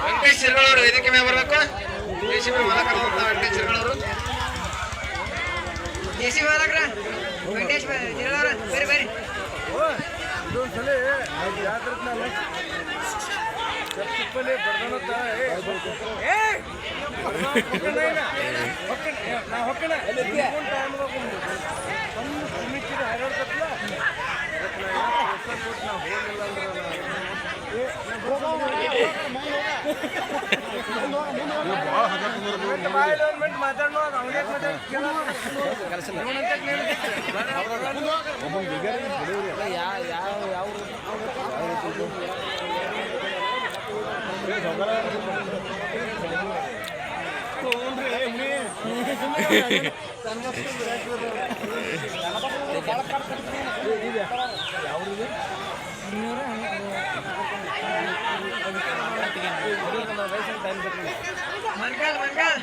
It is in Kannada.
ವೆಂಕಟೇಶ್ ಶಿರ್ಗಳವರು ಇದಕ್ಕೆ ಮೇಲೆ ಬರಬೇಕು. ಜೆಸಿಬಿ ಮಾಲಕರು ವೆಂಕಟೇಶ್ ಶಿರ್ಗಳವರು. ಜೆಸಿಬಿ ಮಾಲಕರ ವೆಂಕಟೇಶ್ ಶಿರ್ಗಳವರು ಬೇರೆ ಬೇರೆ ಇದೊಂದ್ಸಲ ಜಾತ್ರೆ ಚಪ್ಪಲಿ ಬರ್ದನತ್ತ ಹೊಕ್ಕಣ ಮಾತಾಡೋ ಮನ್ಕಾಲ್